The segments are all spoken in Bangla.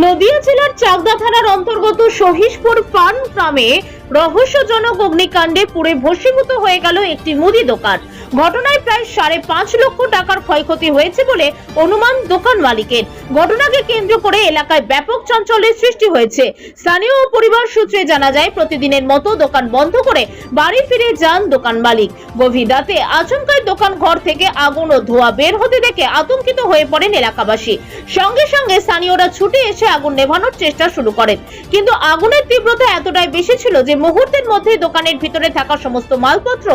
নদিয়া জেলার চাকদা থানার অন্তর্গত সহিশপুর ফার্ম গ্রামে রহস্যজনক অগ্নিকাণ্ডে পুড়ে ভস্মীভূত হয়ে গেল একটি মুদি দোকান। ঘটনায় প্রায় 5.5 লক্ষ টাকার ক্ষয়ক্ষতি হয়েছে বলে অনুমান দোকান মালিকের। ঘটনাকে কেন্দ্র করে এলাকায় ব্যাপক চাঞ্চল্যের সৃষ্টি হয়েছে। স্থানীয় পরিবার সূত্রে জানা যায়, প্রতিদিনের মতো দোকান বন্ধ করে বাড়ি ফিরে যান দোকান মালিক। গভীর রাতে আচমকাই দোকান ঘর থেকে আগুন ও ধোঁয়া বের হতে দেখে আতঙ্কিত হয়ে পড়েন এলাকাবাসী। সঙ্গে সঙ্গে স্থানীয়রা ছুটে এসে আগুন নেভানোর চেষ্টা শুরু করেন, কিন্তু আগুনের তীব্রতা এতটাই বেশি ছিল যে মুহূর্তের মধ্যে দোকানের ভিতরে থাকা সমস্ত মালপত্র,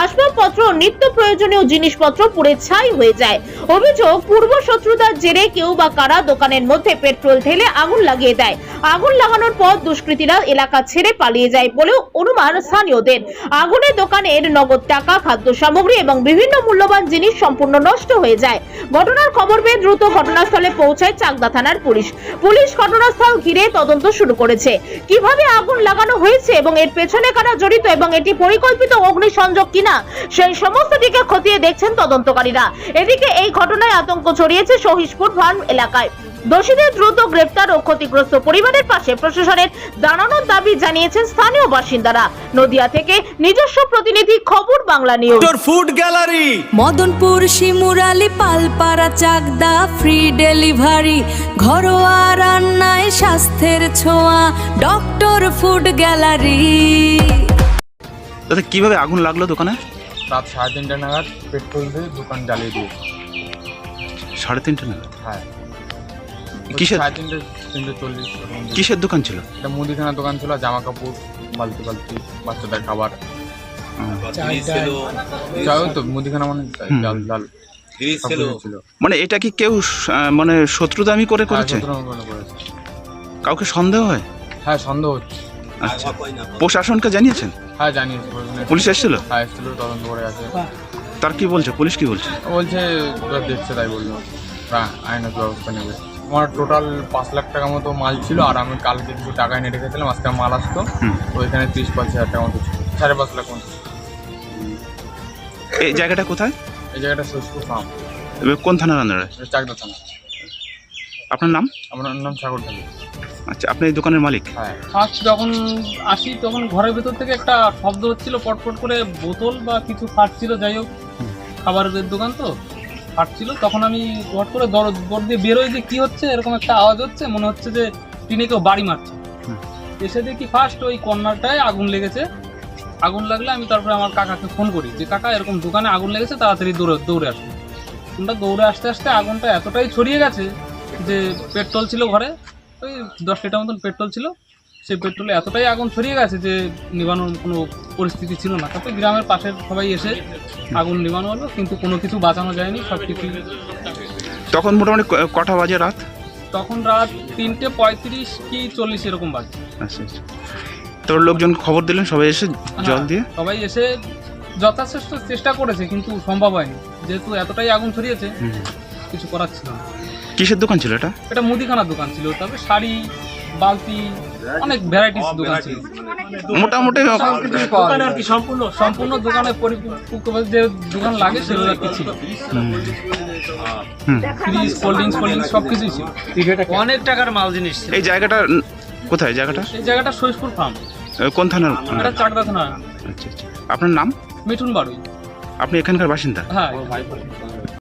আসবাবপত্র, নিত্য প্রয়োজনীয় জিনিসপত্র পুড়ে ছাই হয়ে যায়। অভিযোগ, পূর্ব শত্রুতার জেরে কেউ বা কারা দোকানের মধ্যে পেট্রোল ঢেলে আগুন লাগিয়ে দেয়। আগুন লাগানোর পর দুষ্কৃতীরা এলাকা ছেড়ে পালিয়ে যায় বলেও অনুমান স্থানীয়দের। আগুনে দোকানের নগদ টাকা, খাদ্য সামগ্রী এবং বিভিন্ন মূল্যবান জিনিস সম্পূর্ণ নষ্ট হয়ে যায়। ঘটনার খবর পেয়ে দ্রুত ঘটনাস্থলে পৌঁছায় চাকদা থানার পুলিশ। ঘটনাস্থল ঘিরে তদন্ত শুরু করেছে। কিভাবে আগুন লাগানো হয়েছে এবং এর পেছনে কারা জড়িত এবং এটি পরিকল্পিত অগ্নিসংযোগ কিনা, সেই সমস্ত দিকে খতিয়ে দেখছেন তদন্তকারীরা। এদিকে এই ঘটনায় আতঙ্ক ছড়িয়েছে সহিশপুর ফার্ম এলাকায়। দোষীদের দ্রুত গ্রেফতার ও ক্ষতিগ্রস্ত পরিবারের পাশে প্রশাসনের দাঁড়ানোর দাবি জানিয়েছেন স্থানীয় বাসিন্দারা। নদিয়া থেকে নিজস্ব প্রতিনিধি, খবর Bangla news. Food gallery, Madanpur, Shimurali, Palpara, Chakdah, free delivery, ঘরোয়া রান্নায় স্বাস্থ্যের ছোঁয়া, ডক্টর ফুড গ্যালারি। দাদা কিভাবে আগুন লাগলো দোকানে? রাত 3:30 নাগাদ পেট্রোল দিয়ে দোকান জ্বালিয়ে দিয়েছে। 3:30 নাগাদ? হ্যাঁ। কিসের 3:40 কিসের দোকান ছিল? এটা মুদিখানা দোকান ছিল, জামা কাপড়, বালতি বাচ্চাদের খাবার, চাই তো মুদিখানা মানে ডাল ছিল। মানে এটা কি কেউ মানে শত্রুতামি করে করেছে? কাউকে সন্দেহ হয়? হ্যাঁ, সন্দেহ হচ্ছে। আচ্ছা, প্রশাসনকে জানিয়েছেন? হ্যাঁ, জানিয়েছি। পুলিশ এসেছিল? হ্যাঁ, এসেছিল, তদন্ত করে আছে। তার কি বলছে? পুলিশ কি বলছে? বলছে ওরা দেখছে, তাই বললো আইনত ব্যবস্থা নেবে। আমার টোটাল 5 লাখ টাকা মতো মাল ছিল, আর আমি কালকে কিছু টাকা এনে রেখেছিলাম, আজকে মাল আসতো, ওইখানে 30-35 হাজার টাকা মতো ছিল, 5.5 লাখ মতো। এই জায়গাটা কোথায়? এই জায়গাটা সহিশপুর ফার্ম। কোন থানার আন্ডারে? চাকদা থানা। আপনার নাম? আমার নাম সাগর ঢালি। আচ্ছা, আপনি এই দোকানের মালিক? হ্যাঁ। ফার্স্ট যখন আসি তখন ঘরের ভেতর থেকে একটা শব্দ হচ্ছিল, পটপট করে বোতল বা কিছু ফাটছিল, যাই হোক খাবারের দোকান তো ফাটছিল। তখন আমি হট করে দর দিয়ে বেরোই যে কি হচ্ছে, এরকম একটা আওয়াজ হচ্ছে, মনে হচ্ছে যে টিনে কেউ বাড়ি মারছে। এসে দেখি ফার্স্ট ওই কর্নারটায় আগুন লেগেছে। আগুন লাগলে আমি তারপরে আমার কাকাকে ফোন করি যে কাকা এরকম দোকানে আগুন লেগেছে, তাড়াতাড়ি দৌড়ে আসবে। তোমরা দৌড়ে আসতে আসতে আগুনটা এতটাই ছড়িয়ে গেছে যে পেট্রোল ছিল ঘরে, ওই 10 লিটার মতন পেট্রোল ছিল। সেই পেট্রোলে এতটাই আগুন ছড়িয়ে গেছে যে নিবানোর কোনো পরিস্থিতি ছিল না। তারপরে গ্রামের পাশের সবাই এসে আগুন নিবানো হলো, কিন্তু কোনো কিছু বাঁচানো যায়নি, সব কিছু। তখন মোটামুটি কটা বাজে রাত? তখন রাত 3:35 কি 40 এরকম বাজে। আচ্ছা আচ্ছা। তোর লোকজন খবর দিলেন, সবাই এসে জল দিয়ে? সবাই এসে যথাযথ চেষ্টা করেছে, কিন্তু সম্ভব হয়নি, যেহেতু এতটাই আগুন ছড়িয়েছে, কিছু করার ছিল না। কিসের দোকান ছিল এটা? এটা মুদিখানার দোকান ছিল, তবে শাড়ি, বালতি, অনেক ভ্যারাইটিস দোকান ছিল। মোটামুটি সম্পূর্ণ দোকানে পরিপূর্ণ যে দোকান লাগে সেগুলো আর কি ছিল। ফ্রিজ, কোল্ড ড্রিঙ্কস সব কিছুই ছিল। অনেক টাকার মাল জিনিস ছিল। এই জায়গাটা কোথায়? জায়গাটা? এই জায়গাটা সহিশপুর ফার্ম। কোন থানার? এটা চাকদা থানা। আচ্ছা আচ্ছা। আপনার নাম? মিঠুন বাড়ুই। আপনি এখানকার বাসিন্দা? হ্যাঁ।